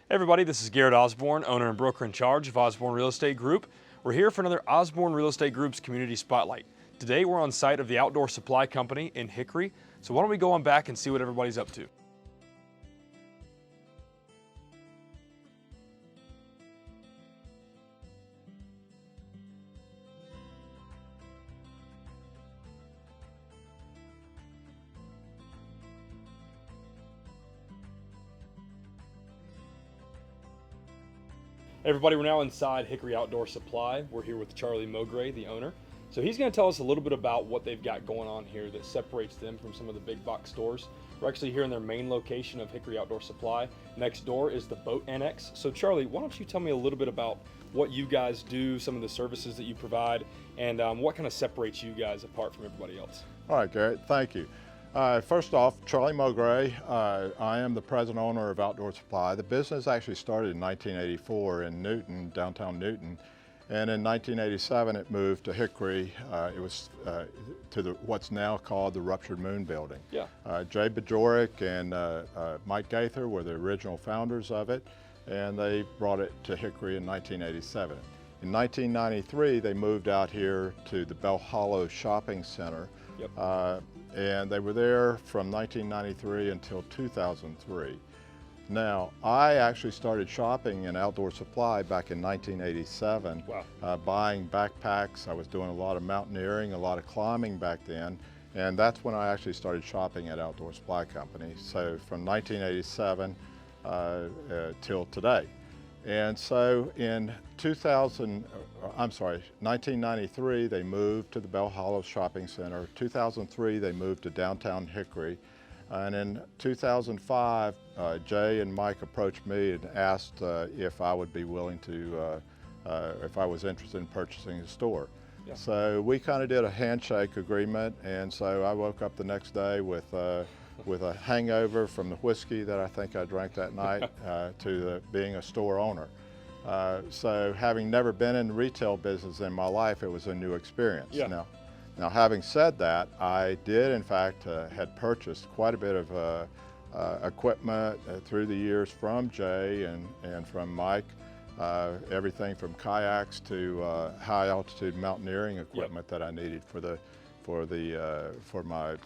Hey everybody, this is Garrett Osborne, owner and broker in charge of Osborne Real Estate Group. We're here for another Osborne Real Estate Group's Community Spotlight. Today we're on site of the Outdoor Supply Company in Hickory, so why don't we go on back and see what everybody's up to. Hey everybody, we're now inside Hickory Outdoor Supply. We're here with Charlie Mogray, the owner. So he's going to tell us a little bit about what they've got going on here that separates them from some of the big box stores. We're actually here in their main location of Hickory Outdoor Supply. Next door is the boat Annex. So Charlie, why don't you tell me a little bit about what you guys do, some of the services that you provide, and what kind of separates you guys apart from everybody else? All right, Garrett, thank you. First off, Charlie Mogray. I am the president owner of Outdoor Supply. The business actually started in 1984 in Newton, downtown Newton. And in 1987, it moved to Hickory. It was to what's now called the Ruptured Moon Building. Yeah. Jay Bajorek and Mike Gaither were the original founders of it, and they brought it to Hickory in 1987. In 1993, they moved out here to the Bell Hollow Shopping Center. Yep. And they were there from 1993 until 2003. Now, I actually started shopping in Outdoor Supply back in 1987. Wow. Buying backpacks. I was doing a lot of mountaineering, a lot of climbing back then, and that's when I actually started shopping at Outdoor Supply Company. So from 1987 till today. And so in 1993, they moved to the Bell Hollow Shopping Center. 2003, they moved to downtown Hickory. And in 2005, Jay and Mike approached me and asked if I would be willing to, if I was interested in purchasing the store. Yeah. So we kind of did a handshake agreement, and so I woke up the next day with a hangover from the whiskey that I think I drank that night to being a store owner. So having never been in the retail business in my life, it was a new experience. Yeah. Now having said that, I did in fact had purchased quite a bit of equipment through the years from Jay and from Mike. Everything from kayaks to high altitude mountaineering equipment. Yep. That I needed for my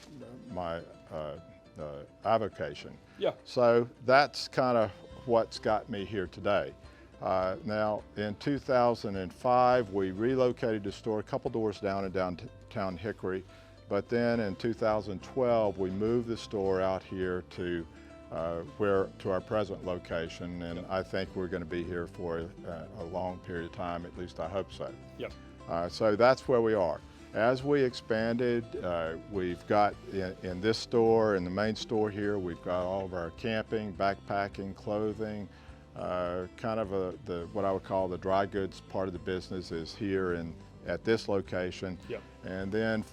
avocation. Yeah. So that's kind of what's got me here today. Now in 2005, we relocated the store a couple doors down in downtown Hickory, but then in 2012, we moved the store out here to our present location, and I think we're going to be here for a long period of time, at least I hope so. Yep. So that's where we are. As we expanded, we've got in this store, in the main store here, we've got all of our camping, backpacking, clothing, kind of what I would call the dry goods part of the business is here at this location. Yep. And then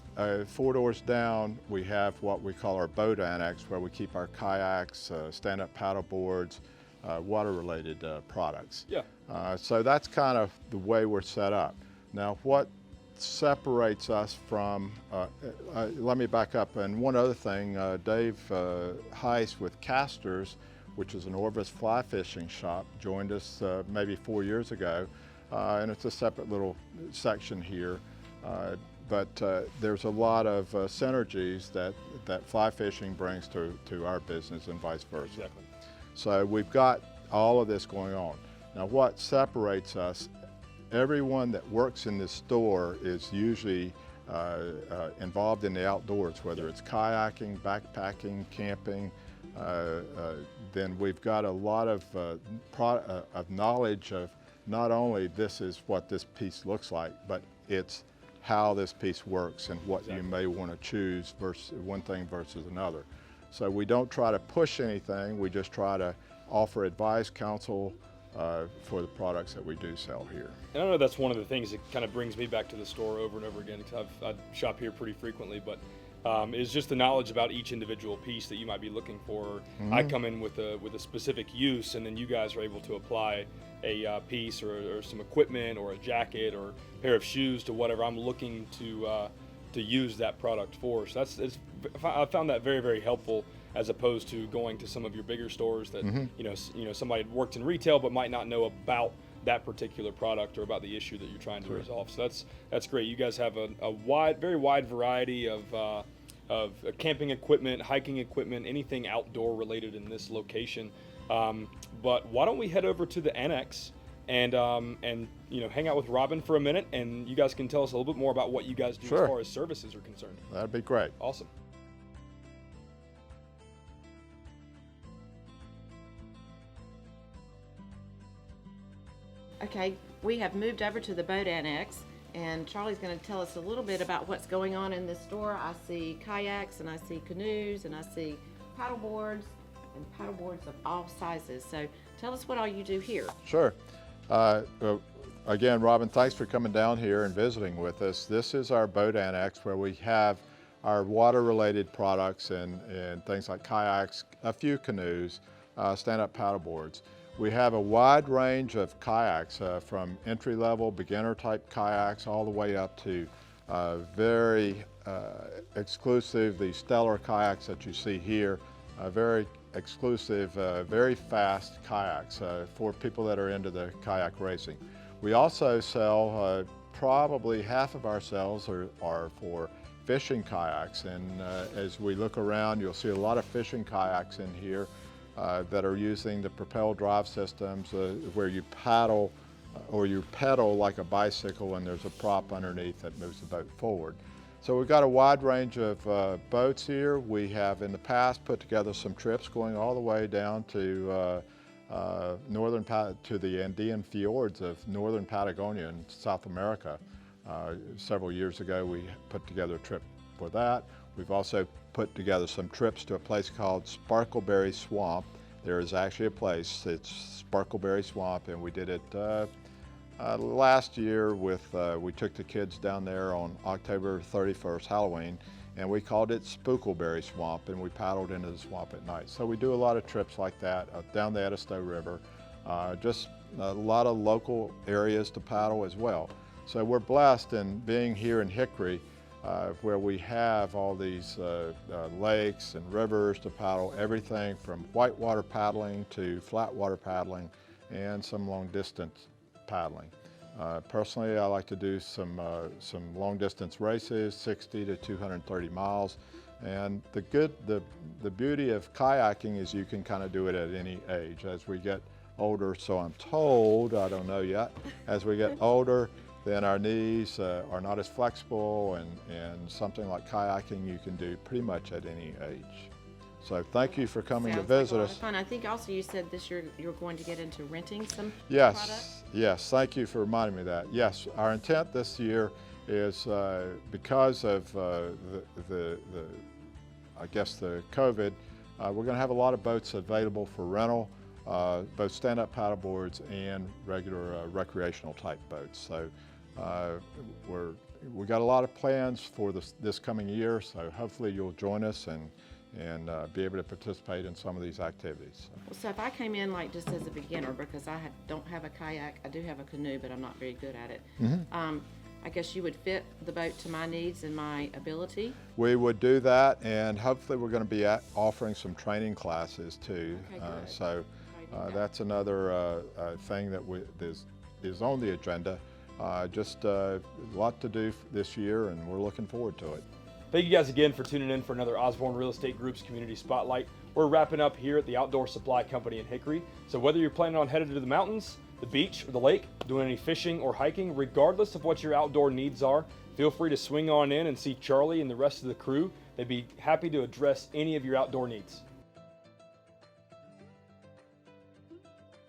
4 doors down, we have what we call our boat annex, where we keep our kayaks, stand-up paddle boards, water-related products. Yeah. So that's kind of the way we're set up. Now, what separates us from, let me back up, and one other thing, Dave Heiss with Casters, which is an Orvis fly fishing shop, joined us maybe 4 years ago, and it's a separate little section here, but there's a lot of synergies that fly fishing brings to our business and vice versa. Exactly. So we've got all of this going on. Now what separates us, everyone that works in this store is usually involved in the outdoors, whether it's kayaking, backpacking, camping. Then we've got a lot of knowledge of not only this is what this piece looks like, but it's how this piece works and what you may want to choose versus one thing versus another. So we don't try to push anything, we just try to offer advice, counsel, for the products that we do sell here. And I know that's one of the things that kind of brings me back to the store over and over again, because I shop here pretty frequently, but is just the knowledge about each individual piece that you might be looking for. Mm-hmm. I come in with a specific use, and then you guys are able to apply a piece or some equipment or a jacket or a pair of shoes to whatever I'm looking to use that product for. So I found that very, very helpful. as opposed to going to some of your bigger stores that somebody worked in retail but might not know about that particular product or about the issue that you're trying to resolve. So that's great. You guys have a very wide variety of camping equipment, hiking equipment, anything outdoor related in this location. But why don't we head over to the Annex and hang out with Robin for a minute, and you guys can tell us a little bit more about what you guys do as far as services are concerned. That'd be great. Awesome. Okay, we have moved over to the boat annex, and Charlie's going to tell us a little bit about what's going on in this store. I see kayaks, and I see canoes, and I see paddle boards, and paddle boards of all sizes. So tell us what all you do here. Sure. Again, Robin, thanks for coming down here and visiting with us. This is our boat annex where we have our water-related products and things like kayaks, a few canoes, stand-up paddle boards. We have a wide range of kayaks from entry-level, beginner-type kayaks all the way up to very exclusive, the Stellar kayaks that you see here, very exclusive, very fast kayaks for people that are into the kayak racing. We also sell, probably half of our sales are for fishing kayaks, and as we look around, you'll see a lot of fishing kayaks in here that are using the propel drive systems where you paddle or you pedal like a bicycle, and there's a prop underneath that moves the boat forward. So we've got a wide range of boats here. We have in the past put together some trips going all the way down to to the Andean fjords of northern Patagonia in South America. Several years ago we put together a trip for that. We've also put together some trips to a place called Sparkleberry Swamp. There is actually a place, it's Sparkleberry Swamp, and we did it last year with, we took the kids down there on October 31st, Halloween, and we called it Spookleberry Swamp, and we paddled into the swamp at night. So we do a lot of trips like that down the Edisto River, just a lot of local areas to paddle as well. So we're blessed in being here in Hickory, where we have all these lakes and rivers to paddle, everything from whitewater paddling to flat water paddling and some long distance paddling. Personally, I like to do some long distance races, 60 to 230 miles. And the beauty of kayaking is you can kind of do it at any age. As we get older, so I'm told, I don't know yet, as we get older, then our knees are not as flexible, and something like kayaking you can do pretty much at any age. So thank you for coming to visit like a lot us. of fun. I think also you said this year you're going to get into renting some products. Yes, thank you for reminding me of that. Yes, our intent this year is because of I guess the COVID, we're going to have a lot of boats available for rental, both stand-up paddle boards and regular recreational type boats. So we got a lot of plans for this coming year, so hopefully you'll join us and be able to participate in some of these activities. So if I came in like just as a beginner, because I don't have a kayak, I do have a canoe, but I'm not very good at it. Mm-hmm. I guess you would fit the boat to my needs and my ability? We would do that, and hopefully we're going to be offering some training classes too. Okay, that's another thing that is on the agenda. Just a lot to do this year, and we're looking forward to it. Thank you guys again for tuning in for another Osborne Real Estate Group's Community Spotlight. We're wrapping up here at the Outdoor Supply Company in Hickory. So whether you're planning on headed to the mountains, the beach, or the lake, doing any fishing or hiking, regardless of what your outdoor needs are, feel free to swing on in and see Charlie and the rest of the crew. They'd be happy to address any of your outdoor needs.